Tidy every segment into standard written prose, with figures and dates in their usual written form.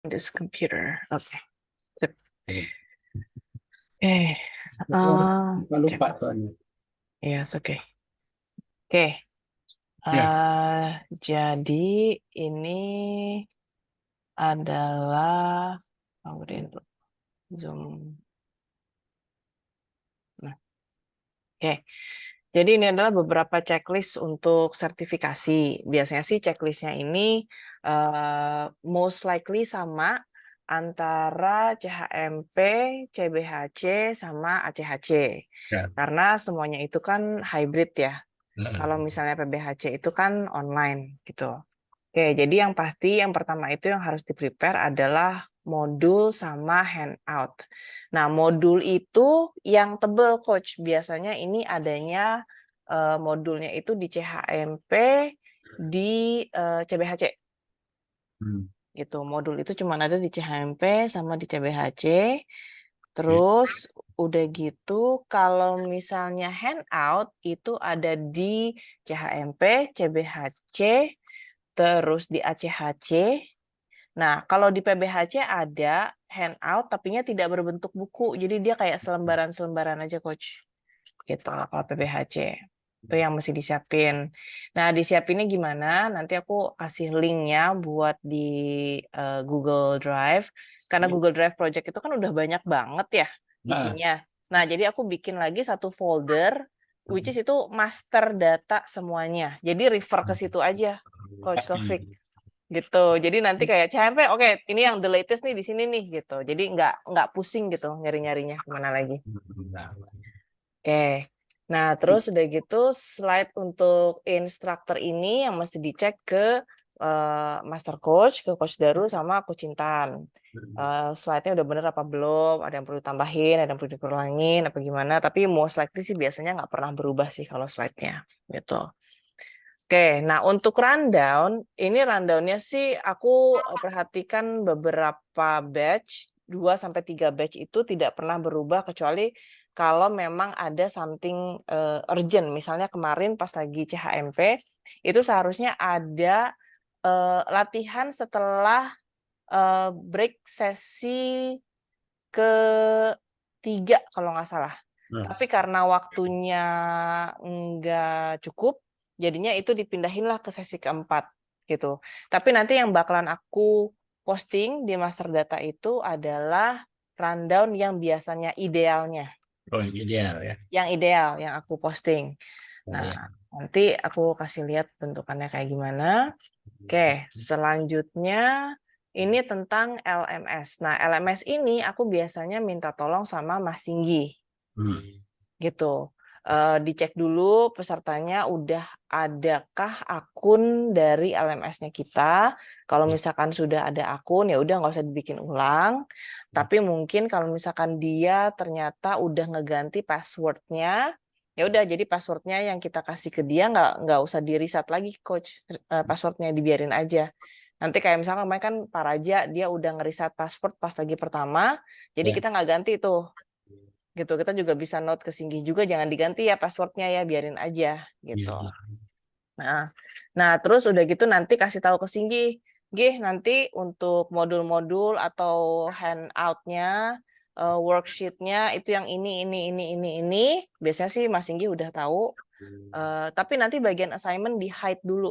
this computer. Oke. Sip. Oke. Eh, Lupa oke. lupa soalnya. Yes, oke. Oke. Ya, Jadi ini adalah kemudian Zoom. Nah, oke. Jadi ini adalah beberapa checklist untuk sertifikasi. Biasanya sih checklistnya ini most likely sama antara CHMP, CBHC, sama ACHC. ya. Karena semuanya itu kan hybrid ya. Kalau Heeh. misalnya PBHC itu kan online gitu. Oke, jadi yang pasti yang pertama itu yang harus di-prepare adalah modul sama handout. Nah, modul itu yang tebel, Coach. Biasanya ini adanya modulnya itu di CHMP, di CBHC. Hmm. Gitu. Modul itu cuma ada di CHMP sama di CBHC. Oke. Terus udah gitu, kalau misalnya handout itu ada di CHMP, CBHC, terus di ACHC. Nah, kalau di PBHC ada handout, tapinya tidak berbentuk buku. Jadi dia kayak selembaran-selembaran aja, Coach. Gitu, kalau PBHC. Itu yang mesti disiapin. Nah, disiapinnya gimana? Nanti aku kasih linknya buat di Google Drive. Karena Google Drive Project itu kan udah banyak banget ya Nah, isinya. Nah, jadi aku bikin lagi satu folder, which is itu master data semuanya. Jadi refer ke situ aja, Coach Taufik gitu. Jadi nanti kayak CMP, oke, ini yang the latest nih di sini nih gitu. Jadi nggak pusing gitu nyari-nyarinya kemana lagi. Oke. Nah, terus udah gitu slide untuk instruktur ini yang mesti dicek ke master coach, ke coach Daru sama coach Intan. Slide-nya udah bener apa belum? Ada yang perlu tambahin, ada yang perlu dikurangin, apa gimana? Tapi most likely sih biasanya nggak pernah berubah sih kalau slide-nya gitu. Oke, nah untuk rundown, ini rundownnya sih aku perhatikan beberapa batch, 2 sampai 3 batch itu tidak pernah berubah kecuali kalau memang ada something urgent. Misalnya kemarin pas lagi CHMP, itu seharusnya ada latihan setelah break sesi ketiga kalau nggak salah. nah, Tapi karena waktunya nggak cukup, jadinya itu dipindahinlah ke sesi keempat gitu. Tapi nanti yang bakalan aku posting di master data itu adalah rundown yang biasanya idealnya. oh ideal ya. Yang ideal yang aku posting. Oh, Nah, ya. nanti aku kasih lihat bentukannya kayak gimana. Oke, selanjutnya ini tentang LMS. Nah, LMS ini aku biasanya minta tolong sama Mas Singgi, Hmm. gitu. Dicek dulu pesertanya udah adakah akun dari LMS-nya kita. Kalau misalkan sudah ada akun, ya udah nggak usah dibikin ulang. Tapi mungkin kalau misalkan dia ternyata udah ngeganti passwordnya, ya udah jadi passwordnya yang kita kasih ke dia nggak usah di reset lagi, coach. Passwordnya dibiarin aja. Nanti kayak misalkan kemarin kan Pak Raja dia udah ngeriset password pas lagi pertama, jadi Ya, kita nggak ganti tuh gitu. Kita juga bisa note ke Singgi juga jangan diganti ya passwordnya ya, biarin aja gitu. ya. Nah, nah terus udah gitu nanti kasih tahu ke Singgi, Gih nanti untuk modul-modul atau handout-nya, worksheet-nya itu yang ini. Biasanya sih Mas Singgi udah tahu. Tapi nanti bagian assignment di hide dulu.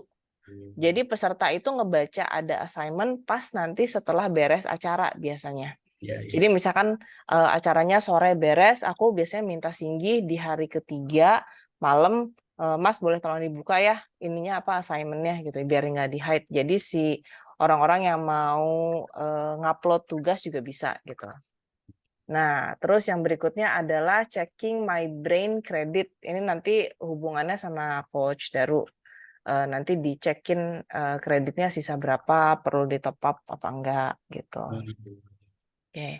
Jadi peserta itu ngebaca ada assignment pas nanti setelah beres acara biasanya. Ya, Jadi ya. misalkan acaranya sore beres, aku biasanya minta Singgi di hari ketiga malam, Mas boleh tolong dibuka ya ininya apa assignment-nya gitu, biar nggak di hide. Jadi si orang-orang yang mau ngupload tugas juga bisa gitu. Nah, terus yang berikutnya adalah checking my brain credit. Ini nanti hubungannya sama Coach Daru. Nanti dicekin kreditnya sisa berapa, perlu di top up apa enggak gitu. Oke.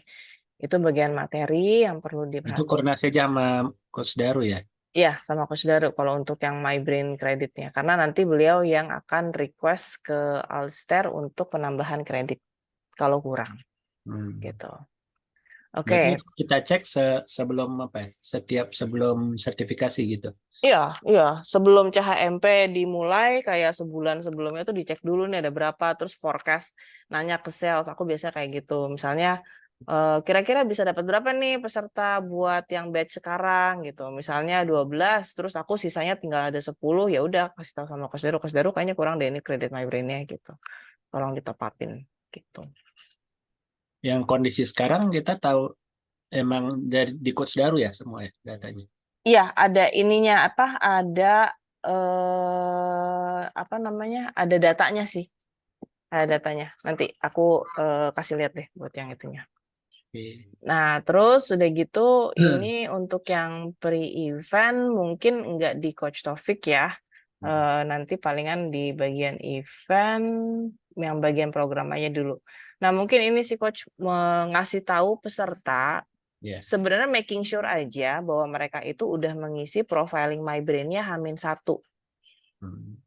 Itu bagian materi yang perlu Itu diperhatikan. koordinasi aja sama Coach Daru ya. Iya, sama Coach Daru kalau untuk yang My Brain kreditnya. Karena nanti beliau yang akan request ke Alster untuk penambahan kredit kalau kurang Hmm. gitu. Oke. Berarti kita cek sebelum apa ya? Sebelum sertifikasi gitu. Iya, iya. Sebelum CHMP dimulai, kayak sebulan sebelumnya tuh dicek dulu nih ada berapa, terus forecast, nanya ke sales. Aku biasa kayak gitu. Misalnya, kira-kira bisa dapat berapa nih peserta buat yang batch sekarang gitu. Misalnya 12, terus aku sisanya tinggal ada 10, ya udah kasih tahu sama Coach Daru. Coach Daru kayaknya kurang deh ini kredit My Brain-nya gitu. Tolong ditopapin gitu. Yang kondisi sekarang kita tahu emang di Coach Daru ya semua ya datanya. Iya, ada ininya apa? Ada apa namanya? Ada datanya sih. Ada datanya. Nanti aku kasih lihat deh buat yang itunya. Oke. Nah, terus udah gitu ini untuk yang pre-event mungkin nggak di Coach Taufik ya. Nanti palingan di bagian event yang bagian program aja dulu. Nah, mungkin ini sih Coach ngasih tahu peserta Ya. sebenarnya making sure aja bahwa mereka itu udah mengisi profiling My Brain-nya H-1.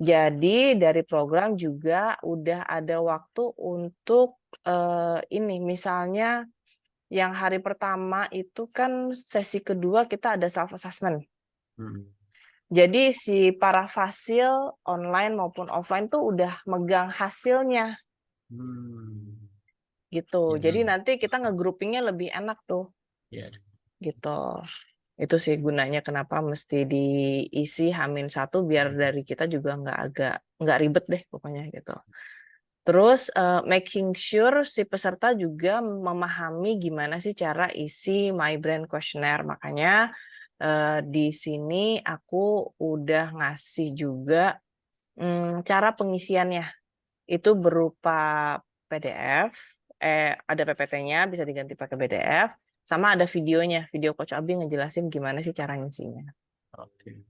Jadi dari program juga udah ada waktu untuk ini misalnya yang hari pertama itu kan sesi kedua kita ada self assessment. Jadi si para fasil online maupun offline tuh udah megang hasilnya gitu. Jadi nanti kita ngegroupingnya lebih enak tuh Ya. gitu. Itu sih gunanya kenapa mesti diisi H-1 biar dari kita juga nggak ribet deh pokoknya gitu. Terus making sure si peserta juga memahami gimana sih cara isi My Brain Questionnaire. Makanya di sini aku udah ngasih juga cara pengisiannya. Itu berupa PDF, ada PPT-nya bisa diganti pakai PDF, sama ada videonya, video Coach Abi ngejelasin gimana sih cara ngisinya. Oke.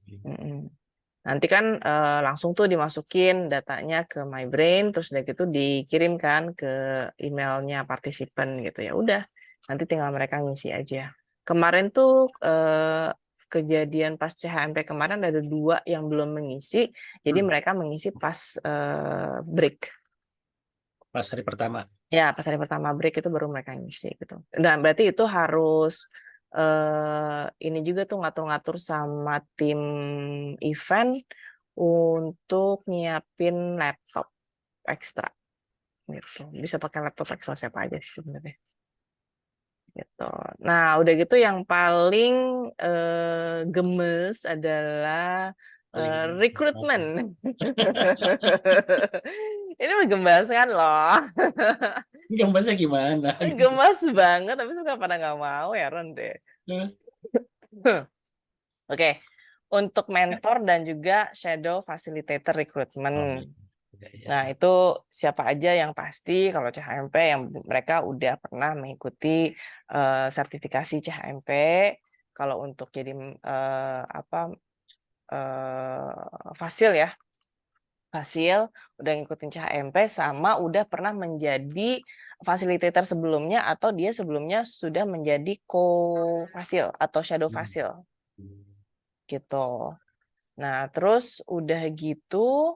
Nanti kan langsung tuh dimasukin datanya ke My Brain, terus udah gitu dikirimkan ke emailnya partisipan gitu ya. Udah, nanti tinggal mereka ngisi aja. Kemarin tuh kejadian pas CHMP kemarin ada 2 yang belum mengisi, jadi mereka mengisi pas break. Pas hari pertama. Ya, pas hari pertama break itu baru mereka ngisi gitu. Dan berarti itu harus ini juga tuh ngatur-ngatur sama tim event untuk nyiapin laptop ekstra gitu. Bisa pakai laptop Excel siapa aja sih sebenarnya. Gitu. Nah, udah gitu yang paling gemes adalah rekrutmen. Ini menggemaskan loh. Gambarnya gimana? Gemas banget, tapi suka pada nggak mau, heran deh. Oke, untuk mentor dan juga shadow facilitator recruitment. Nah, itu siapa aja yang pasti kalau CHMP yang mereka udah pernah mengikuti sertifikasi CHMP. Kalau untuk jadi fasil ya, fasil udah ngikutin CHMP sama udah pernah menjadi fasilitator sebelumnya atau dia sebelumnya sudah menjadi co-fasil atau shadow fasil gitu. Nah, terus udah gitu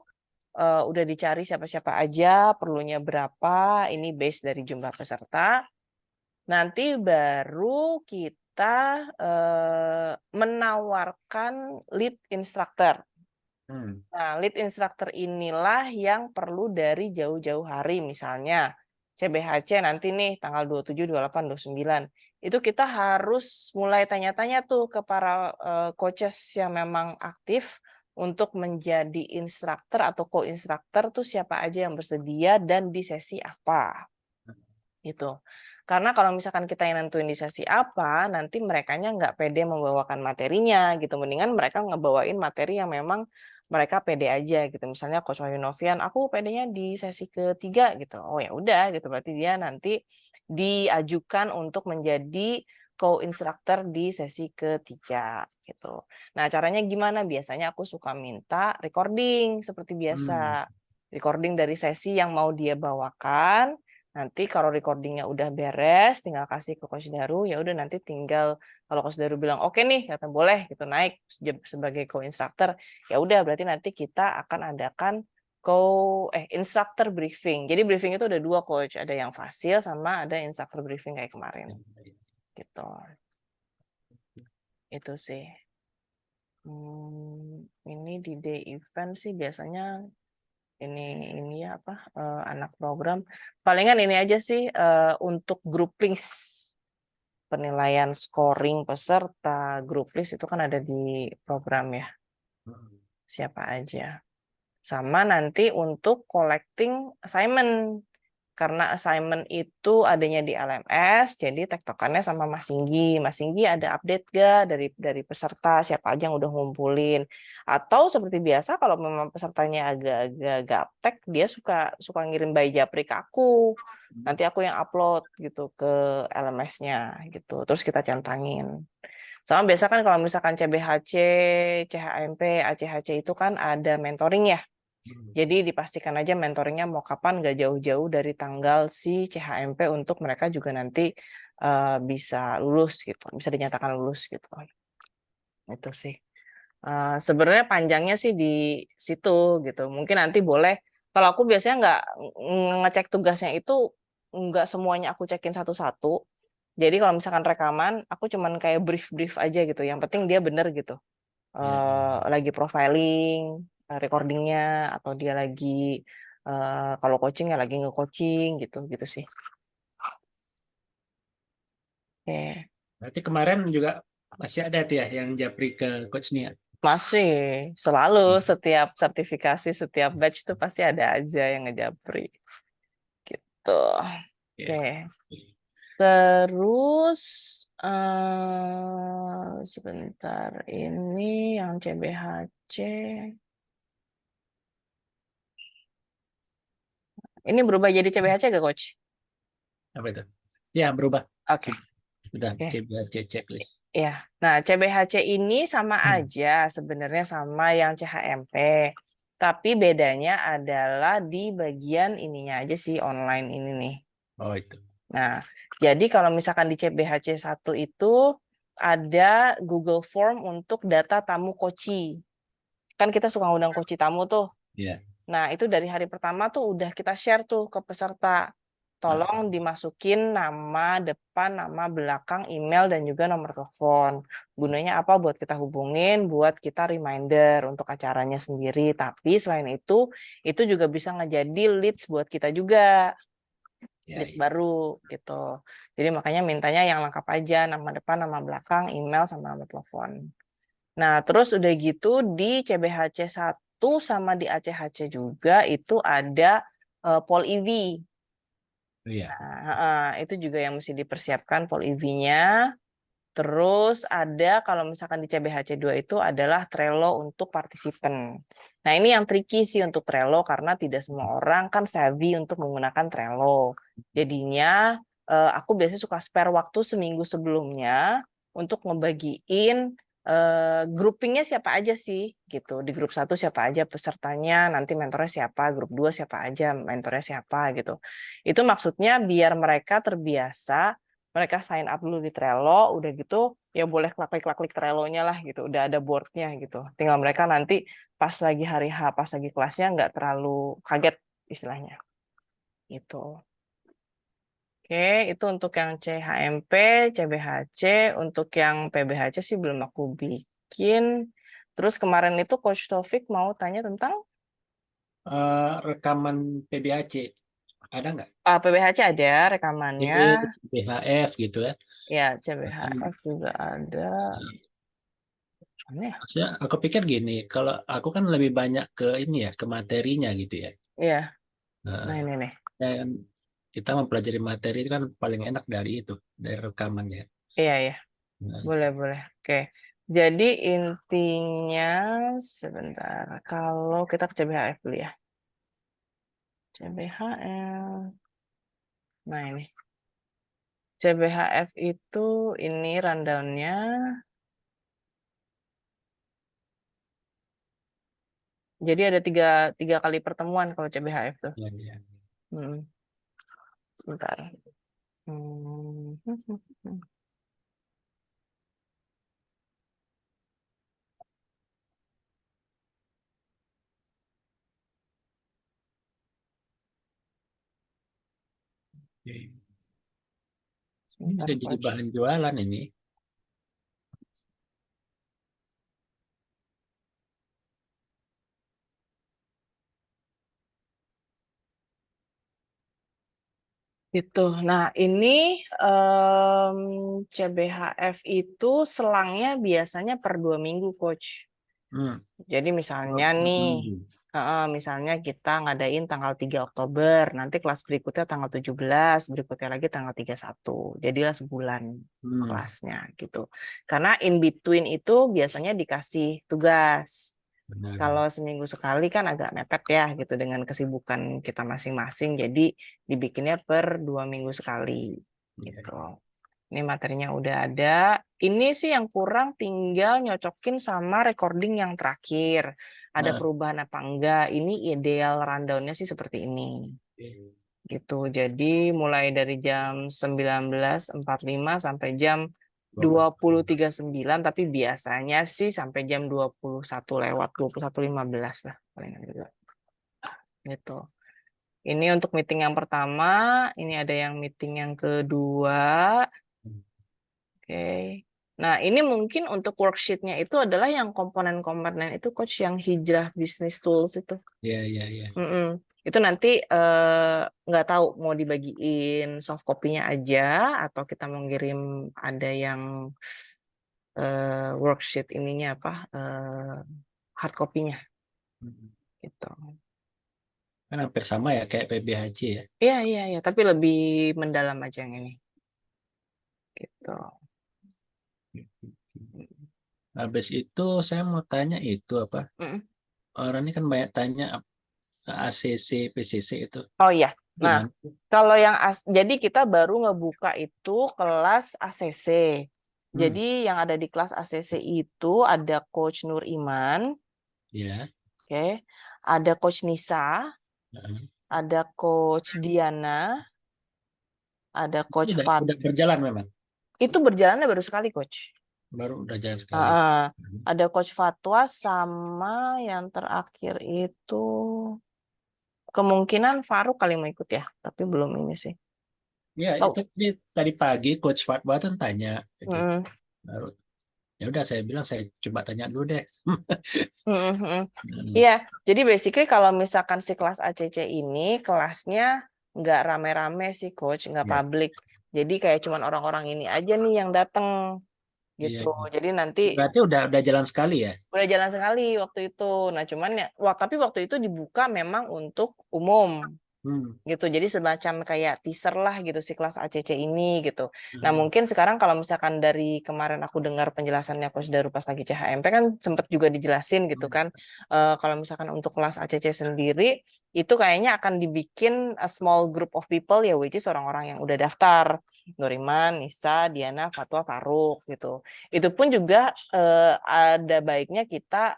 udah dicari siapa-siapa aja, perlunya berapa, ini base dari jumlah peserta. Nanti baru kita menawarkan lead instructor. Nah, lead instructor inilah yang perlu dari jauh-jauh hari, misalnya CBHC nanti nih tanggal 27, 28, 29. Itu kita harus mulai tanya-tanya tuh ke para coaches yang memang aktif untuk menjadi instruktur atau co-instructor tuh siapa aja yang bersedia dan di sesi apa. Gitu. Karena kalau misalkan kita yang nentuin di sesi apa, nanti merekanya nggak pede membawakan materinya gitu. Mendingan mereka ngebawain materi yang memang mereka pede aja gitu. Misalnya Coach Wahyu Novian, aku pedenya di sesi ketiga gitu. Oh ya udah gitu. Berarti dia nanti diajukan untuk menjadi co-instructor di sesi ketiga gitu. Nah, caranya gimana? Biasanya aku suka minta recording seperti biasa. Recording dari sesi yang mau dia bawakan. Nanti kalau recordingnya udah beres, tinggal kasih ke Coach Daru, ya udah nanti tinggal kalau Coach Daru bilang oke nih, kata boleh gitu naik sebagai co-instructor, ya udah berarti nanti kita akan adakan instructor briefing. Jadi briefing itu ada 2 coach, ada yang fasil sama ada instructor briefing kayak kemarin. gitu. Itu sih. Ini di day event sih biasanya ini ya apa anak program palingan ini aja sih untuk group list penilaian scoring peserta group list itu kan ada di program ya siapa aja sama nanti untuk collecting assignment karena assignment itu adanya di LMS jadi tektokannya sama Mas Singgi. Mas Singgi ada update gak dari peserta siapa aja yang udah ngumpulin atau seperti biasa kalau memang pesertanya agak-agak gaptek dia suka ngirim by Japri ke aku nanti aku yang upload gitu ke LMS-nya gitu terus kita centangin sama biasa kan kalau misalkan CBHC, CHMP, ACHC itu kan ada mentoring ya jadi dipastikan aja mentoringnya mau kapan, nggak jauh-jauh dari tanggal si CHMP untuk mereka juga nanti bisa lulus gitu, bisa dinyatakan lulus gitu. Itu sih. Sebenarnya panjangnya sih di situ gitu. Mungkin nanti boleh. Kalau aku biasanya nggak ngecek tugasnya itu nggak semuanya aku cekin satu-satu. Jadi kalau misalkan rekaman, aku cuman kayak brief-brief aja gitu. Yang penting dia bener gitu. Ya, Lagi profiling recordingnya atau dia lagi kalau coaching ya lagi nge-coaching gitu gitu sih. Oke. berarti kemarin juga masih ada tuh ya yang japri ke Coach Nia. Masih selalu setiap sertifikasi setiap batch tuh pasti ada aja yang ngejapri gitu. Oke. Ya. Terus sebentar ini yang CBHC ini berubah jadi CBHC gak coach? Apa itu? Ya, berubah. Oke. Sudah Oke. CBHC checklist. Ya, nah CBHC ini sama Hmm. aja sebenarnya sama yang CHMP, tapi bedanya adalah di bagian ininya aja sih online ini nih. Oh, itu. Nah, jadi kalau misalkan di CBHC 1 itu ada Google Form untuk data tamu Koci. Kan kita suka ngundang Koci tamu tuh. Ya. Nah, itu dari hari pertama tuh udah kita share tuh ke peserta. Tolong dimasukin nama depan, nama belakang, email, dan juga nomor telepon. Gunanya apa? Buat kita hubungin, buat kita reminder untuk acaranya sendiri. Tapi selain itu juga bisa ngejadi leads buat kita juga. Ya, Leads ya. baru gitu. Jadi makanya mintanya yang lengkap aja, nama depan, nama belakang, email, sama nomor telepon. Nah, terus udah gitu di CBHC 1 sama di ACHC juga itu ada Pol EV. Oh, iya. Itu juga yang mesti dipersiapkan Pol EV-nya. Terus ada kalau misalkan di CBHC 2 itu adalah Trello untuk partisipan. Nah, ini yang tricky sih untuk Trello karena tidak semua orang kan savvy untuk menggunakan Trello. Jadinya aku biasanya suka spare waktu seminggu sebelumnya untuk ngebagiin groupingnya siapa aja sih gitu. Di grup 1 siapa aja pesertanya, nanti mentornya siapa, grup 2 siapa aja, mentornya siapa gitu. Itu maksudnya biar mereka terbiasa mereka sign up dulu di Trello, udah gitu ya boleh klik-klik Trello-nya lah gitu, udah ada board-nya gitu. Tinggal mereka nanti pas lagi hari H, pas lagi kelasnya nggak terlalu kaget istilahnya. Gitu. Oke, itu untuk yang CHMP, CBHC, untuk yang PBHC sih belum aku bikin. Terus kemarin itu Coach Taufik mau tanya tentang Rekaman PBAC ada nggak? PBHC ada rekamannya, BHF gitu ya. ya CBHF juga ada. Mana ya? Maksudnya aku pikir gini, kalau aku kan lebih banyak ke ini ya, ke materinya gitu ya. Iya, Nah, nah ini nih. dan kita mempelajari materi itu kan paling enak dari itu, dari rekamannya. Iya, iya. Nah, Boleh, boleh. Oke. Jadi intinya sebentar. Kalau kita ke CBHF dulu ya. CBHF. Nah ini. CBHF itu ini rundown-nya. Jadi ada tiga kali pertemuan kalau CBHF tuh. ya, ya. Hmm, sebentar. Hmm. Oke. Ini Sebentar, udah jadi Coach. bahan jualan ini. Gitu. Nah, ini CBHF itu selangnya biasanya per 2 minggu, Coach. Hmm. Jadi misalnya nih, misalnya kita ngadain tanggal 3 Oktober, nanti kelas berikutnya tanggal 17, berikutnya lagi tanggal 31. Jadilah sebulan kelasnya gitu. Karena in between itu biasanya dikasih tugas. Benar. Kalau seminggu sekali kan agak mepet ya gitu dengan kesibukan kita masing-masing. Jadi dibikinnya per 2 minggu sekali gitu. Ini materinya udah ada. Ini sih yang kurang tinggal nyocokin sama recording yang terakhir. Ada Nah, perubahan apa enggak? Ini ideal rundown-nya sih seperti ini. Gitu. Jadi mulai dari jam 19.45 sampai jam 20.39, tapi biasanya sih sampai jam 21 lewat, 21.15 lah paling enggak. Gitu. Ini untuk meeting yang pertama, ini ada yang meeting yang kedua. Oke. Nah, ini mungkin untuk worksheet-nya itu adalah yang komponen-komponen itu, Coach, yang Hijrah Business Tools itu. Iya, iya, iya. Itu nanti nggak tahu mau dibagiin soft copy-nya aja atau kita mau ngirim ada yang worksheet ininya apa hard copy-nya gitu. Kan hampir sama ya kayak PBHC ya. Iya, iya, iya, tapi lebih mendalam aja yang ini. Gitu. Habis itu saya mau tanya itu apa? Mm. Orang ini kan banyak tanya ACC, PCC itu Oh iya. Nah, gimana? kalau yang jadi kita baru ngebuka itu kelas ACC. Hmm, Jadi yang ada di kelas ACC itu ada Coach Nur Iman, ya. oke, ada Coach Nisa, Nah, ada Coach Diana, ada Coach Fat. udah berjalan memang. Itu berjalannya baru sekali, Coach. Baru udah jalan sekali. Ada Coach Fatwa sama yang terakhir itu kemungkinan Faruk kali mau ikut ya, tapi belum ini sih. Ya, Oh, itu tadi pagi Coach Fatwa tuh tanya gitu. mm, Baru ya udah saya bilang saya coba tanya dulu deh. Iya, jadi basically kalau misalkan si kelas ACC ini kelasnya nggak rame-rame sih, Coach, nggak Ya, publik. Jadi kayak cuman orang-orang ini aja nih yang datang iya, gitu. iya. Jadi nanti Berarti udah jalan sekali ya? udah jalan sekali waktu itu. Nah, cuman ya, tapi waktu itu dibuka memang untuk umum. Hmm. Gitu. Jadi semacam kayak teaser lah gitu si kelas ACC ini gitu. Nah, Hmm. mungkin sekarang kalau misalkan dari kemarin aku dengar penjelasannya Coach Daru pas lagi CHMP kan sempat juga dijelasin gitu kan. Kalau misalkan untuk kelas ACC sendiri itu kayaknya akan dibikin a small group of people ya, which is orang-orang yang udah daftar. Nuriman, Nisa, Diana, Fatwa, Faruk gitu. Itu pun juga ada baiknya kita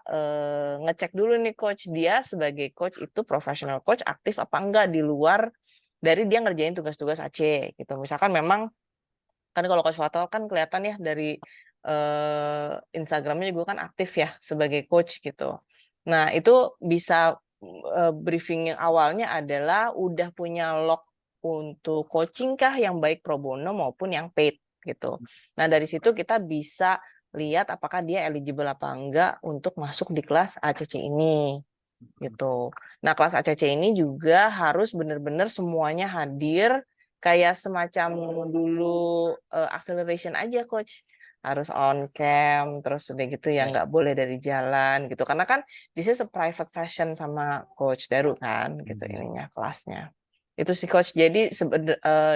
ngecek dulu nih coach, dia sebagai coach itu professional coach aktif apa enggak di luar dari dia ngerjain tugas-tugas AC gitu. Misalkan memang kan kalau coach Fatwa kan kelihatan ya dari Instagramnya juga kan aktif ya sebagai coach gitu. Nah, itu bisa briefing yang awalnya adalah udah punya log untuk coaching kah yang baik pro bono maupun yang paid gitu. Nah, dari situ kita bisa lihat apakah dia eligible apa enggak untuk masuk di kelas ACC ini gitu. Nah, kelas ACC ini juga harus benar-benar semuanya hadir kayak semacam dulu acceleration aja coach. Harus on cam terus udah gitu ya Ya. nggak boleh dari jalan gitu. Karena kan this is a private session sama coach Daru kan gitu ininya kelasnya. Itu sih coach. Jadi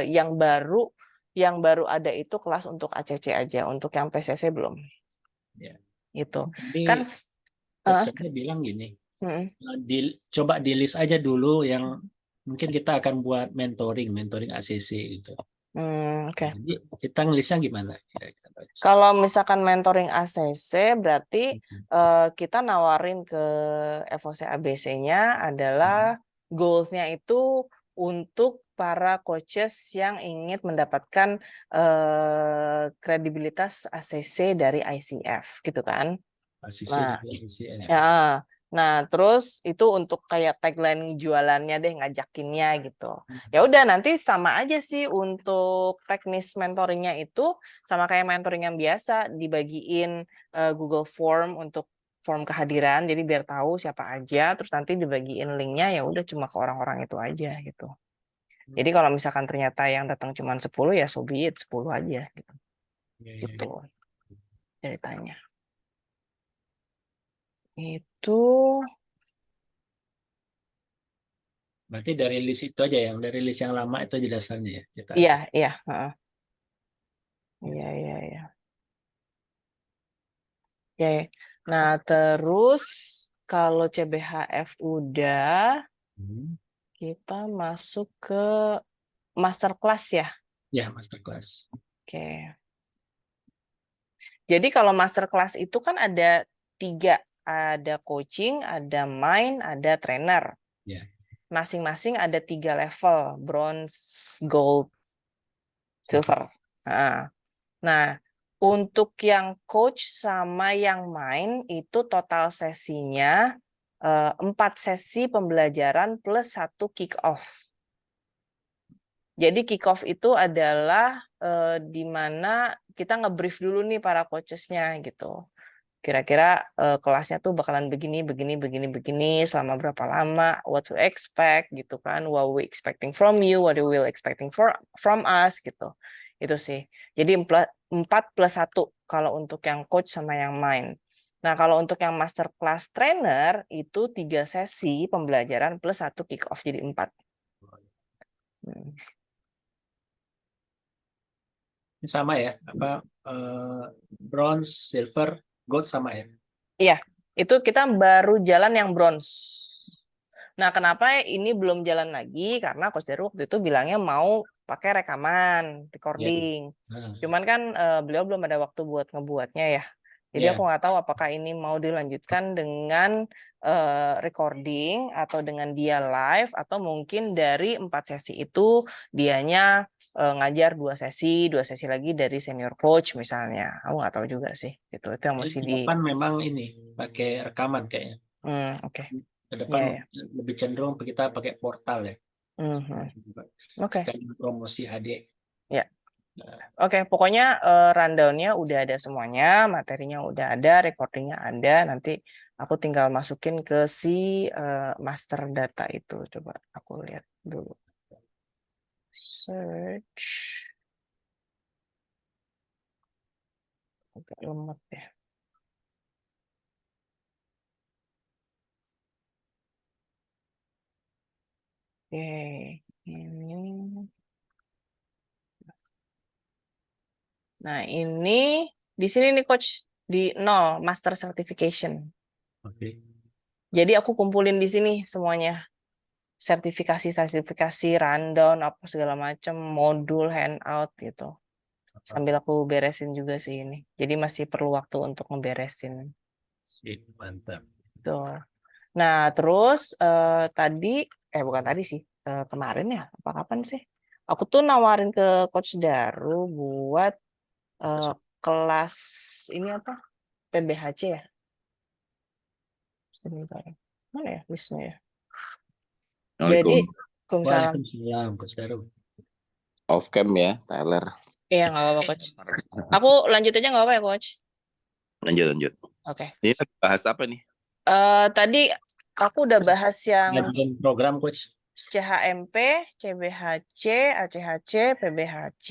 yang baru ada itu kelas untuk ACC aja, untuk yang PCC belum. Ya. Gitu. Jadi Kan coach saya bilang gini, coba di list aja dulu yang mungkin kita akan buat mentoring ACC gitu. oke. Jadi kita ngelisnya gimana? Kalau misalkan mentoring ACC berarti kita nawarin ke FOC ABC-nya adalah goals-nya itu untuk para coaches yang ingin mendapatkan kredibilitas ACC dari ICF gitu kan. ACC Nah, juga ACC ya. ya, Nah, terus itu untuk kayak tagline jualannya deh, ngajakinnya gitu. Ya udah, nanti sama aja sih untuk teknis mentoringnya itu sama kayak mentoring yang biasa, dibagiin Google Form untuk form kehadiran, jadi biar tahu siapa aja, terus nanti dibagiin linknya ya udah cuma ke orang-orang itu aja gitu. Jadi kalau misalkan ternyata yang datang cuma 10 ya so be it, 10 aja gitu. Gitu ceritanya. Itu Berarti dari list itu aja, yang dari list yang lama itu aja dasarnya ya kita. iya, iya, heeh. Iya, iya, iya. Oke. Nah, terus kalau CBHF udah, kita masuk ke masterclass ya. Ya, masterclass. Oke. Jadi kalau masterclass itu kan ada 3, ada coaching, ada mind, ada trainer. Ya. Masing-masing ada 3 level, bronze, gold, silver. Nah, untuk yang coach sama yang mind itu total sesinya 4 sesi pembelajaran plus 1 kick off. Jadi kick off itu adalah di mana kita nge-brief dulu nih para coachesnya gitu. Kira-kira kelasnya tuh bakalan begini, begini, begini, begini, selama berapa lama, what to expect gitu kan, what we expecting from you, what you will expecting from us gitu. Itu sih. Jadi 4 plus 1 kalau untuk yang coach sama yang mind. Nah, kalau untuk yang masterclass trainer itu 3 sesi pembelajaran plus 1 kick off jadi 4. Ini sama ya, apa bronze, silver, gold sama ya? Iya, itu kita baru jalan yang bronze. Nah, kenapa ini belum jalan lagi? Karena Coach Deru waktu itu bilangnya mau pakai rekaman, recording. Cuman kan beliau belum ada waktu buat ngebuatnya ya. Jadi aku nggak tahu apakah ini mau dilanjutkan dengan recording atau dengan dia live atau mungkin dari 4 sesi itu dianya ngajar 2 sesi lagi dari senior coach misalnya. Aku nggak tahu juga sih. Gitu. Itu yang mesti di. Depan memang ini pakai rekaman kayaknya. Oke. Ke depan Ya, ya. lebih cenderung kita pakai portal ya. Oke. Sekali promosi adik. Ya. Oke, pokoknya rundown-nya udah ada semuanya, materinya udah ada, recordingnya ada. Nanti aku tinggal masukin ke si master data itu. Coba aku lihat dulu. Search. Agak lemot ya. Oke, ini. Nah, ini di sini nih coach di 0 master certification. Oke. Jadi aku kumpulin di sini semuanya. Sertifikasi, rundown, apa segala macam, modul, handout gitu. Sambil aku beresin juga sih ini. Jadi masih perlu waktu untuk ngeberesin. Mantap. Tuh. Nah, terus tadi, bukan tadi sih, kemarin ya, apa kapan sih? Aku tuh nawarin ke Coach Daru buat kelas ini apa? PBHC ya? Sebentar. Mana ya listnya ya? Jadi, Waalaikumsalam. Waalaikumsalam, Coach Daru. Off cam ya, Tyler. Iya, nggak apa-apa, Coach. Aku lanjut aja nggak apa ya, Coach? Lanjut. Oke. Ini bahas apa nih? Tadi aku udah bahas yang program, Coach. CHMP, CBHC, ACHC, PBHC,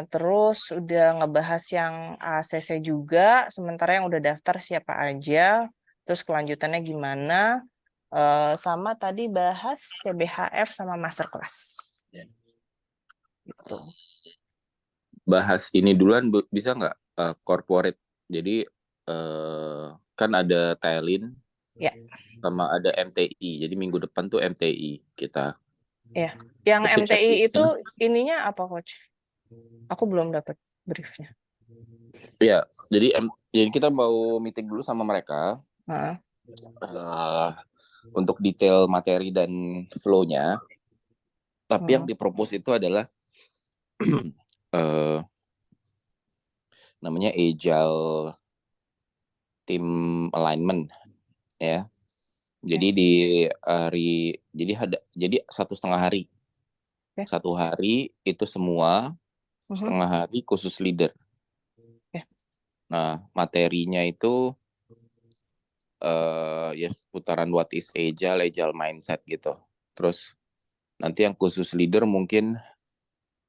terus udah ngebahas yang ACC juga, sementara yang udah daftar siapa aja, terus kelanjutannya gimana, sama tadi bahas CBHF sama masterclass. Gitu. Bahas ini duluan bisa nggak corporate? Jadi kan ada Tailin Ya. sama ada MTI. Jadi minggu depan tuh MTI kita. Ya, yang Itu MTI itu ininya apa, Coach? Aku belum dapat briefnya. Ya, jadi kita mau meeting dulu sama mereka untuk detail materi dan flow-nya. Tapi yang dipropose itu adalah namanya Agile Team Alignment. ya. Jadi di hari jadi 1,5 hari. Oke. 1 hari itu semua, setengah hari khusus leader. Oke. Nah, materinya itu ya seputaran what is agile mindset gitu. Terus nanti yang khusus leader mungkin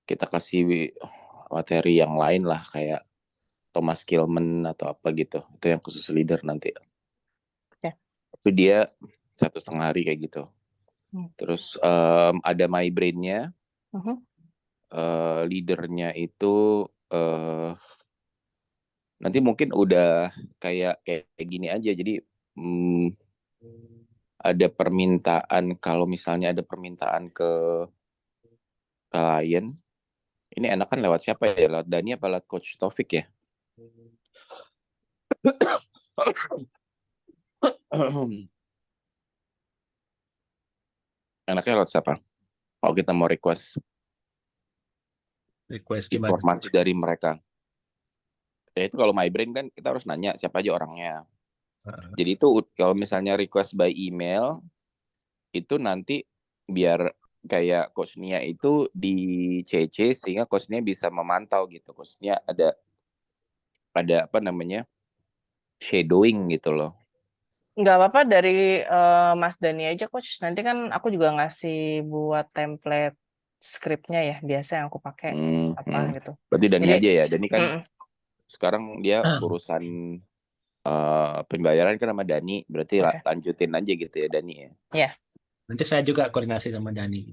kita kasih materi yang lain lah, kayak Thomas Kilmann atau apa gitu. Itu yang khusus leader nanti. Oke. Tapi dia 1,5 hari kayak gitu. Terus ada my brain-nya. Leadernya itu nanti mungkin udah kayak gini aja. Jadi ada permintaan, kalau misalnya ada permintaan ke klien, ini enakan lewat siapa ya? Lewat Dani apa lewat Coach Taufik ya? Enaknya lewat siapa? Kalau kita mau request gimana? informasi dari mereka. Ya itu kalau my brain kan kita harus nanya siapa aja orangnya. Jadi itu kalau misalnya request by email, itu nanti biar kayak Coach Nia itu di CC sehingga Coach Nia bisa memantau gitu. Coach Nia ada apa namanya, shadowing gitu loh. Nggak apa-apa dari Mas Dani aja Coach. Nanti kan aku juga ngasih buat template skripnya ya, biasa yang aku pakai apa gitu. Berarti Dani Jadi, aja ya. Dani kan sekarang dia urusan pembayaran kan sama Dani. Berarti lanjutin aja gitu ya Dani ya. Iya. Nanti saya juga koordinasi sama Dani.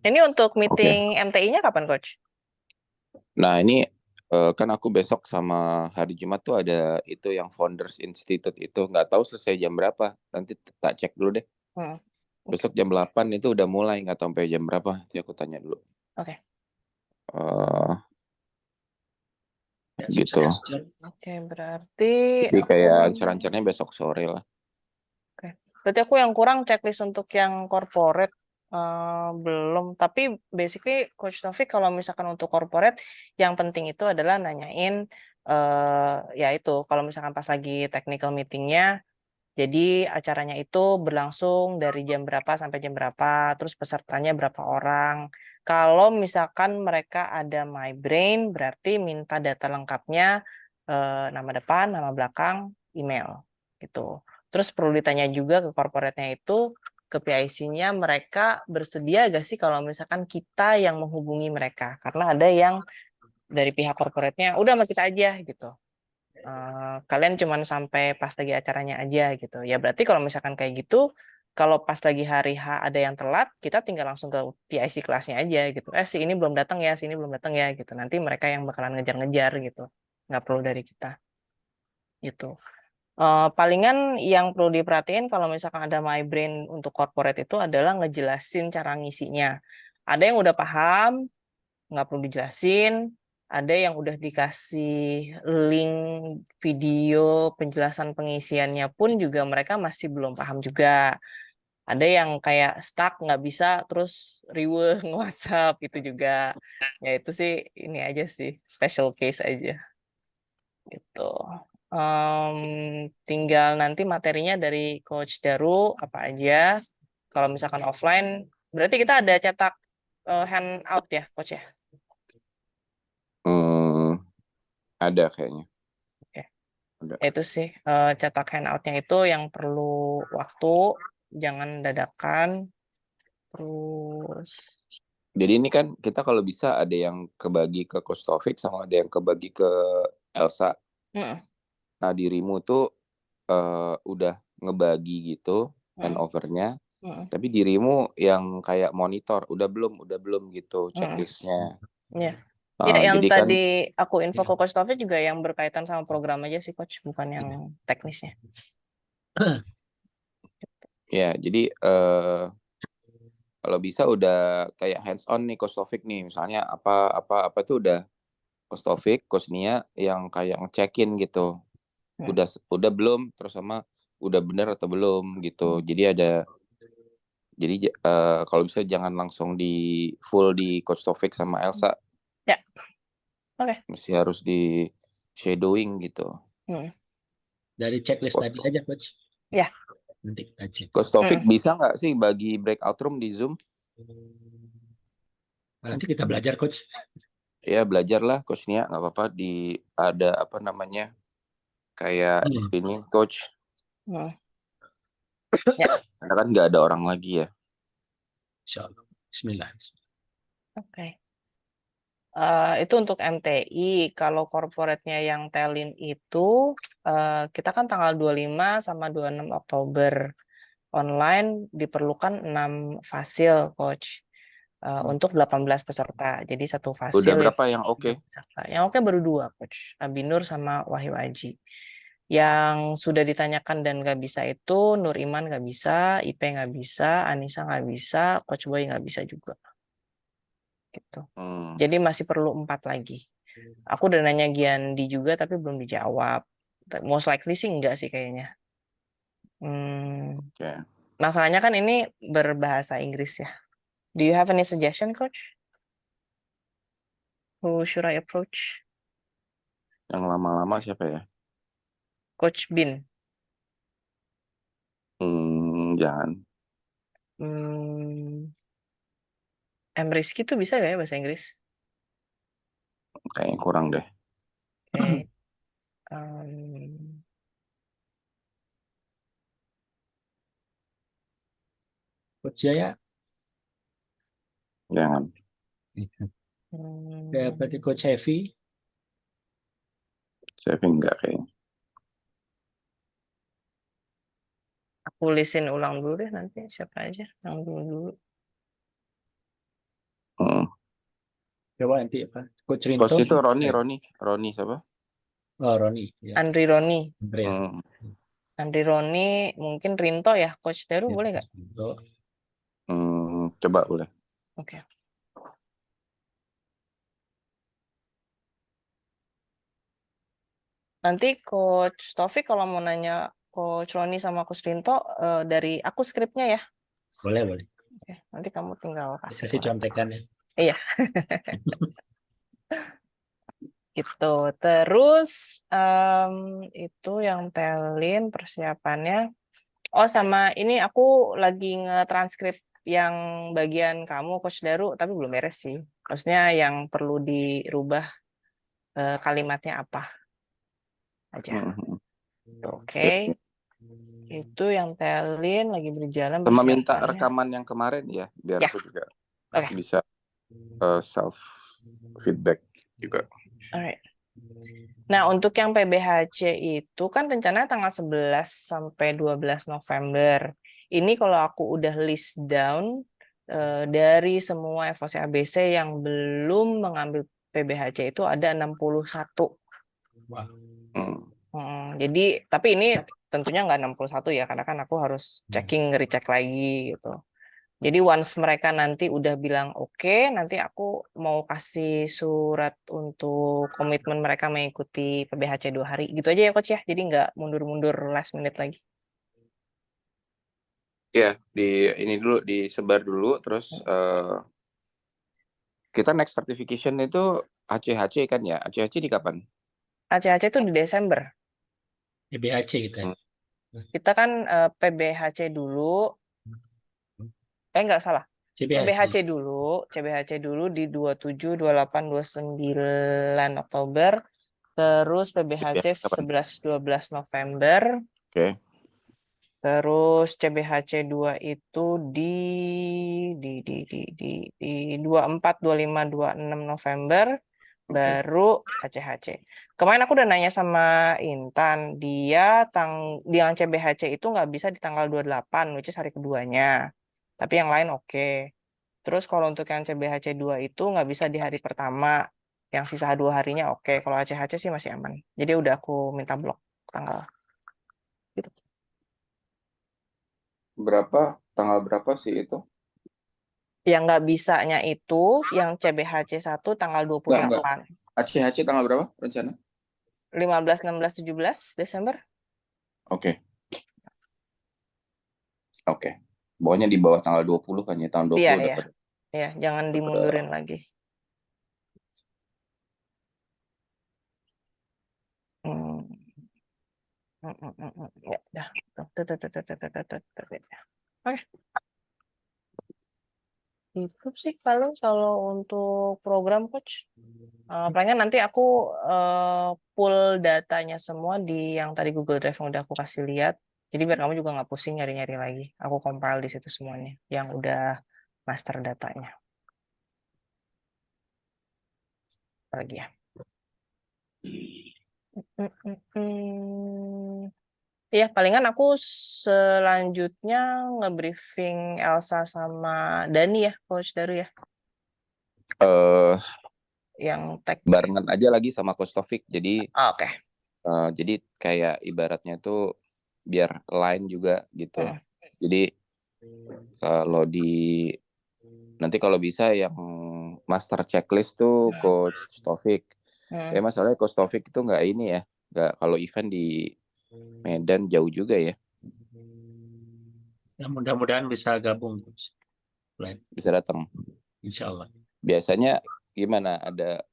Ini untuk meeting MTI-nya kapan Coach? Nah ini kan aku besok sama hari Jumat tuh ada itu yang Founders Institute itu. Nggak tahu selesai jam berapa. Nanti tak cek dulu deh. Besok jam 8 itu udah mulai. Nggak tahu sampai jam berapa. Nanti aku tanya dulu. Oke. Gitu. Oke, berarti jadi kayak rencananya besok sore lah. Oke. Berarti aku yang kurang checklist untuk yang corporate belum. Tapi basically Coach Taufik kalau misalkan untuk corporate yang penting itu adalah nanyain ya itu kalau misalkan pas lagi technical meetingnya, jadi acaranya itu berlangsung dari jam berapa sampai jam berapa, terus pesertanya berapa orang. Kalau misalkan mereka ada my brain, berarti minta data lengkapnya, nama depan, nama belakang, email gitu. Terus perlu ditanya juga ke corporate-nya itu, ke PIC-nya mereka bersedia gak sih kalau misalkan kita yang menghubungi mereka. Karena ada yang dari pihak corporate-nya, udah sama kita aja gitu. Kalian cuman sampai pas lagi acaranya aja gitu. Ya berarti kalau misalkan kayak gitu, kalau pas lagi hari H ada yang telat, kita tinggal langsung ke PIC kelasnya aja gitu. Si ini belum datang ya, si ini belum datang ya gitu. Nanti mereka yang bakalan ngejar-ngejar gitu. Nggak perlu dari kita. Gitu. Palingan yang perlu diperhatiin kalau misalkan ada my brain untuk corporate itu adalah ngejelasin cara ngisinya. Ada yang udah paham, nggak perlu dijelasin. Ada yang udah dikasih link video penjelasan pengisiannya pun juga mereka masih belum paham juga. Ada yang kayak stuck nggak bisa terus riweuh nge-WhatsApp gitu juga. Ya itu sih ini aja sih special case aja. Gitu. Tinggal nanti materinya dari Coach Daru apa aja. Kalau misalkan offline, berarti kita ada cetak handout ya, Coach ya? Ada kayaknya. Oke. Itu sih cetak handoutnya itu yang perlu waktu, jangan dadakan. Terus. Jadi ini kan kita kalau bisa ada yang kebagi ke Coach Taufik sama ada yang kebagi ke Elsa. Nah dirimu tuh udah ngebagi gitu handovernya, tapi dirimu yang kayak monitor udah belum gitu checklistnya. Iya. Ya yang jadi tadi aku info ke Coach Taufik juga yang berkaitan sama program aja sih Coach, bukan yang teknisnya. Ya jadi kalau bisa udah kayak hands on nih Coach Taufik nih, misalnya apa tuh udah Coach Taufik, Coach Nia yang kayak ngecekin gitu. Udah belum, terus sama udah bener atau belum gitu. Jadi kalau bisa jangan langsung di full di Coach Taufik sama Elsa. Ya. Oke. Mesti harus di shadowing gitu. Dari checklist tadi aja, Coach. Ya. Nanti kita cek. Coach Taufik bisa nggak sih bagi breakout room di Zoom? Nanti kita belajar, Coach. Ya belajarlah Coach Nia, nggak apa-apa ada apa namanya kayak ini Coach. Ya. Karena kan nggak ada orang lagi ya. Insyaallah. Bismillah. Oke. Itu untuk MTI. Kalau corporate-nya yang Telin itu kita kan tanggal 25 sama 26 Oktober. Online diperlukan 6 fasil, Coach. Untuk 18 peserta. Jadi satu fasil. Udah berapa yang oke? Yang oke baru 2, Coach. Abinur sama Wahyu Aji. Yang sudah ditanyakan dan nggak bisa itu Nur Iman nggak bisa, Ipe nggak bisa, Anissa nggak bisa, Coach Boy nggak bisa juga. Gitu. Jadi masih perlu 4 lagi. Aku udah nanya Giandi juga tapi belum dijawab. Most likely sih enggak sih kayaknya. Masalahnya kan ini berbahasa Inggris ya. Do you have any suggestion, Coach? Who should I approach? Yang lama-lama siapa ya? Coach Bin. Jangan. Rizky tuh bisa gak ya bahasa Inggris? Kayaknya kurang deh. Oke. Coach Jaya. Jangan. Kayak berarti Coach Heavy. Saya enggak kayaknya. Aku lisin ulang dulu deh nanti siapa aja yang dulu. Coba nanti apa? Coach Rinto. Coach itu Roni siapa? Oh, Roni. Ya. Andri Roni. Ya. Andri Roni, mungkin Rinto ya, Coach Deru Ya, boleh nggak? Rinto. Coba boleh. Oke. Nanti Coach Taufik kalau mau nanya Coach Roni sama Coach Rinto dari aku skripnya ya. Boleh. Oke, nanti kamu tinggal kasih contekan ya. Iya. Gitu. Terus itu yang Telin persiapannya. Oh, sama ini aku lagi nge-transkrip yang bagian kamu, Coach Daru, tapi belum beres sih. Maksudnya yang perlu dirubah kalimatnya apa aja. Oke. Itu yang Telin lagi berjalan. Sama minta rekaman yang kemarin ya, biar aku juga bisa self feedback juga. Alright. Nah, untuk yang PBHC itu kan rencananya tanggal 11 sampai 12 November. Ini kalau aku udah list down dari semua FOC ABC yang belum mengambil PBHC itu ada 61. Wah. Jadi, tapi ini tentunya nggak 61 ya, karena kan aku harus recheck lagi gitu. Jadi once mereka nanti udah bilang oke, nanti aku mau kasih surat untuk komitmen mereka mengikuti PBHC 2 hari. Gitu aja ya Coach ya, jadi nggak mundur-mundur last minute lagi. Ya, ini dulu disebar dulu, terus kita next certification itu ACHC kan ya? ACHC di kapan? ACHC itu di Desember. PBHC kita. Kita kan PBHC dulu. Nggak salah. CBHC dulu di 27, 28, 29 Oktober. Terus PBHC 11, 12 November. Oke. Terus CBHC 2 itu di 24, 25, 26 November. Baru ACHC. Kemarin aku udah nanya sama Intan, dia yang CBHC itu nggak bisa di tanggal 28, which is hari keduanya. Tapi yang lain oke. Terus kalau untuk yang CBHC 2 itu nggak bisa di hari pertama, yang sisa 2 harinya oke. Kalau ACHC sih masih aman. Jadi udah aku minta blok tanggal. Gitu. Tanggal berapa sih itu? Yang nggak bisanya itu, yang CBHC 1 tanggal 28. Enggak. ACHC tanggal berapa rencana? 15, 16, 17 Desember. Oke. Pokoknya di bawah tanggal 20 kan ya, tahun 20 dapat. Iya, jangan dimundurin lagi. Ya, dah. Oke. Itu sih kalau untuk program coach. Palingan nanti aku pull datanya semua di yang tadi Google Drive yang udah aku kasih lihat. Jadi biar kamu juga nggak pusing nyari-nyari lagi. Aku compile di situ semuanya yang udah master datanya. Lagi ya. Iya, palingan aku selanjutnya nge-briefing Elsa sama Dani ya, Coach Daru ya, Eh yang tag. barengan aja lagi sama Coach Taufik. Jadi Oke. jadi kayak ibaratnya tuh biar line juga gitu. Jadi kalau nanti kalau bisa yang master checklist tuh Coach Taufik. Masalahnya Coach Taufik itu nggak ini ya, nggak, kalau event di Medan jauh juga ya. Ya, mudah-mudahan bisa gabung. Bisa datang. Insya Allah. Biasanya gimana, ada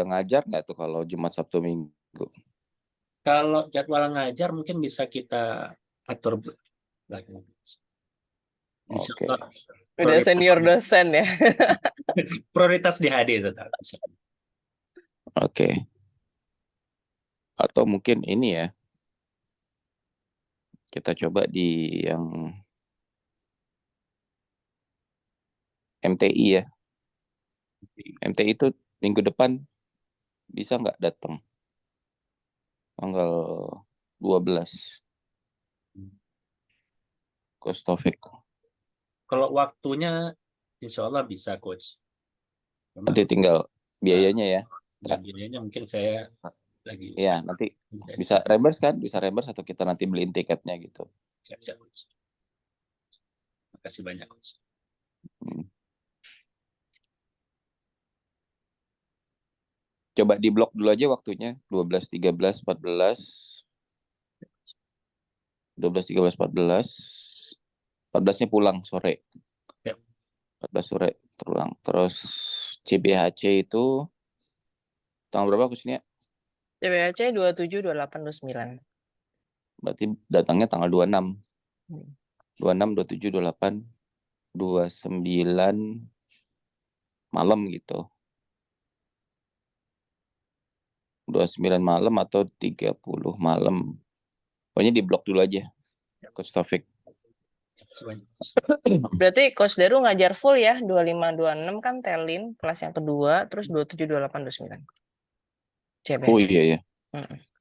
ngajar nggak tuh kalau Jumat Sabtu Minggu? Kalau jadwal ngajar mungkin bisa kita atur lagi. Insya Oke. Allah. Udah senior dosen ya. Prioritas di HD tetap. Oke. Atau mungkin ini ya, kita coba di yang MTI ya. MTI itu minggu depan bisa nggak datang? Tanggal 12. Coach Taufik. Kalau waktunya insya Allah bisa, Coach. Nanti tinggal biayanya ya. Biayanya mungkin saya lagi. Iya, nanti bisa reimburse kan? Bisa reimburse atau kita nanti beliin tiketnya gitu. Siap-siap, Coach. Makasih banyak, Coach. Coba di blok dulu aja waktunya, 12, 13, 14. 12, 13, 14. 14-nya pulang sore. 14 sore terulang. Terus CBHC itu tanggal berapa khususnya? CBHC 27, 28, 29. Berarti datangnya tanggal 26. 26, 27, 28, 29 malam gitu. 29 malam atau 30 malam. Pokoknya di blok dulu aja, Coach Taufik. Berarti Coach Daru ngajar full ya, 25, 26 kan Telin, kelas yang kedua, terus 27, 28, 29. CBHC. Oh iya ya.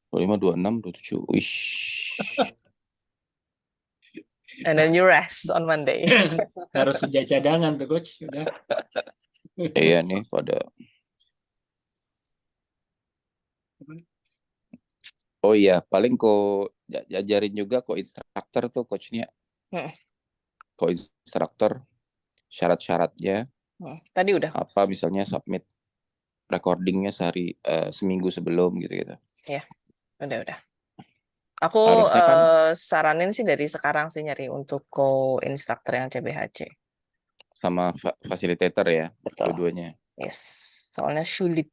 25, 26, 27. Wish. And then you rest on Monday. Harus sudah cadangan tuh, Coach. Udah. Iya nih pada. Oh iya, paling kok ajarin juga kok instruktur tuh coachnya. Kok instruktur syarat-syaratnya. Tadi udah. Apa misalnya submit recordingnya seminggu sebelum gitu-gitu. Ya, udah. Aku Kan, saranin sih dari sekarang sih nyari untuk co-instructor yang CBHC. Sama fasilitator ya, betul. Dua-duanya. Yes, soalnya sulit.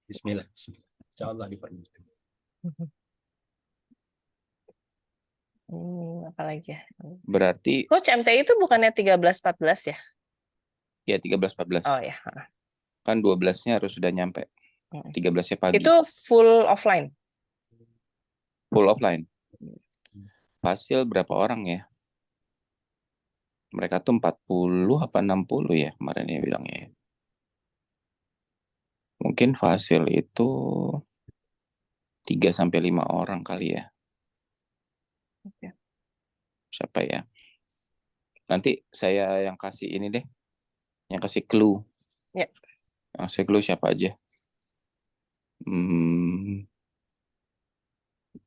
Bismillah. Insya Allah dipermudah. Apalagi ya? Berarti Coach MTI itu bukannya 13-14 ya? Ya 13-14. Oh ya. Kan 12-nya harus sudah nyampe. 13-nya pagi. Itu full offline? Full offline. Hasil berapa orang ya? Mereka tuh 40 apa 60 ya kemarin ya bilangnya ya. Mungkin Fasil itu 3-5 orang kali ya. Oke. Siapa ya? Nanti saya yang kasih ini deh. Yang kasih clue. Ya. Yang kasih clue siapa aja.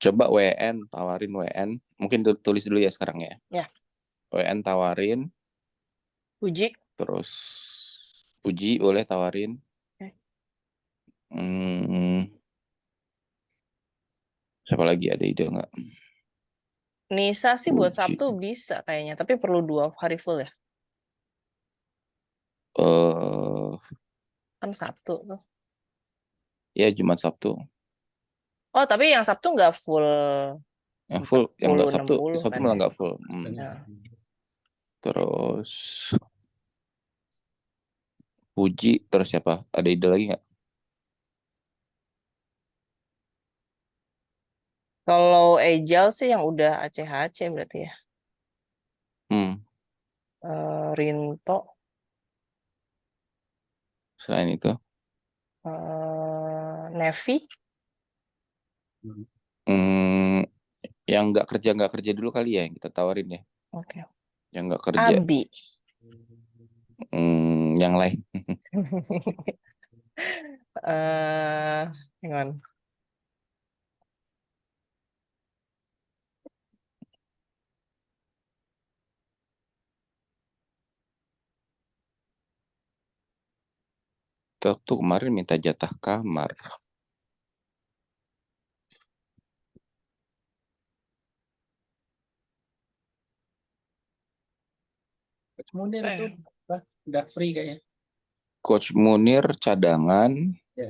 Coba WN, tawarin WN. Mungkin tulis dulu ya sekarang ya. Ya. WN tawarin. Puji. Terus Puji boleh tawarin. Siapa lagi, ada ide nggak? Nisa sih buat Sabtu bisa kayaknya, tapi perlu 2 hari full ya? Kan Sabtu tuh. Ya Jumat Sabtu. Oh, tapi yang Sabtu nggak full Yang full, yang nggak 40, 60 Sabtu kan malah ya? nggak full. Ya. Terus Puji, terus siapa? Ada ide lagi nggak? Kalau Agile sih yang udah ACHC berarti ya. Rinto, Selain itu, Nevi, yang nggak kerja dulu kali ya yang kita tawarin ya. oke. Yang nggak kerja, Abi. yang lain. Hang on. Tuh kemarin minta jatah kamar. Coach Munir itu udah free kayaknya. Coach Munir cadangan, Ya.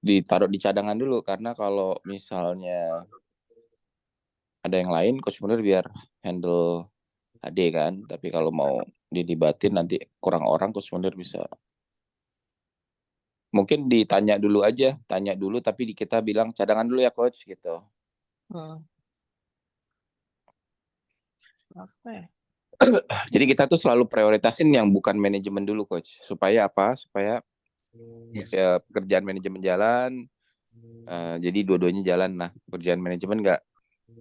ditaruh di cadangan dulu karena kalau misalnya ada yang lain, Coach Munir biar handle AD kan. Tapi kalau mau dilibatin nanti kurang orang, Coach Munir bisa. Mungkin ditanya dulu aja, tanya dulu tapi kita bilang cadangan dulu ya Coach gitu. Apa ya? Jadi kita tuh selalu prioritasin yang bukan manajemen dulu Coach. Supaya apa? Supaya ya pekerjaan manajemen jalan, jadi dua-duanya jalan lah. Pekerjaan manajemen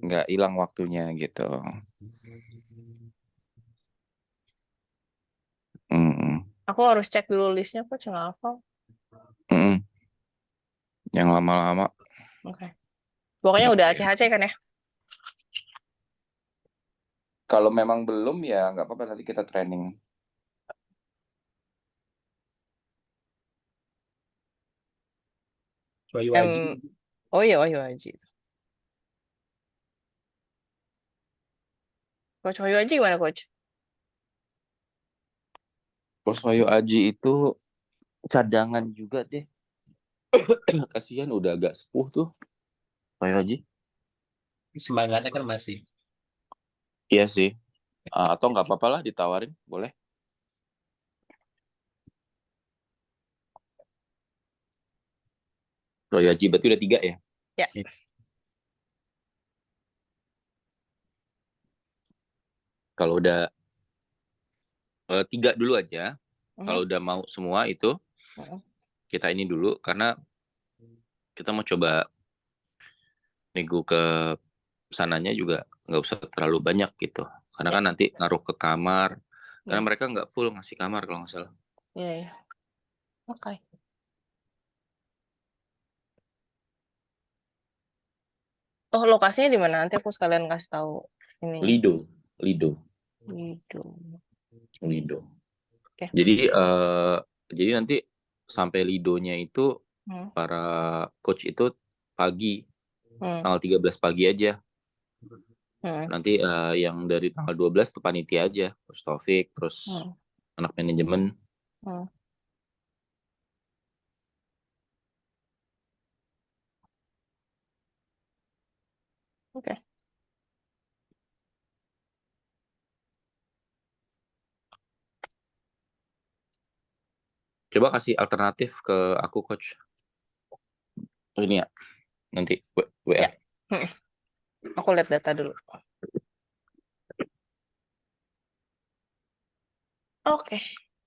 nggak hilang waktunya gitu. Aku harus cek dulu listnya kok, nggak hafal. Yang lama-lama. Oke. Pokoknya udah ACHC kan ya? Kalau memang belum ya nggak apa-apa, nanti kita training. Wahyu Aji. Oh iya, Wahyu Aji. Coach Wahyu Aji gimana Coach? Coach Wahyu Aji itu cadangan juga deh. Kasihan udah agak sepuh tuh Wahyu Aji. Semangatnya kan masih. Iya sih. Atau nggak apa-apa lah ditawarin, boleh. Wahyu Aji berarti udah 3 ya? Ya. Kalau udah 3 dulu aja. Kalau udah mau semua itu kita ini dulu karena kita mau coba nego ke sananya juga nggak usah terlalu banyak gitu. Karena kan nanti ngaruh ke kamar. Karena mereka nggak full ngasih kamar kalau nggak salah. Iya. Oke. Oh, lokasinya di mana? Nanti aku sekalian kasih tahu ini. Lido. Okay. Jadi nanti sampai Lidonya itu para coach itu pagi, tanggal 13 pagi aja. Nanti yang dari tanggal 12 tuh panitia aja, Coach Taufik, terus anak manajemen. Oke. Coba kasih alternatif ke aku Coach. Ini ya, nanti WA. Ya. Aku lihat data dulu. Oke.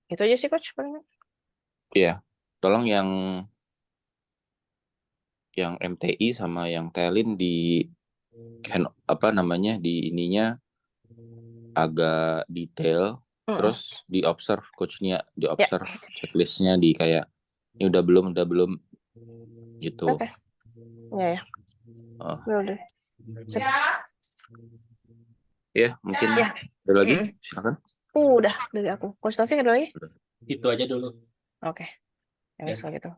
Itu aja sih Coach. Iya, tolong yang MTI sama yang Telin di di ininya agak detail, terus di observe coachnya, di observe checklistnya di kayak ini udah belum gitu. Oke. Ya. Udah. Ya, mungkin ada lagi, silakan. Udah dari aku. Coach Taufik ada lagi? Itu aja dulu. Oke. Yang gitu.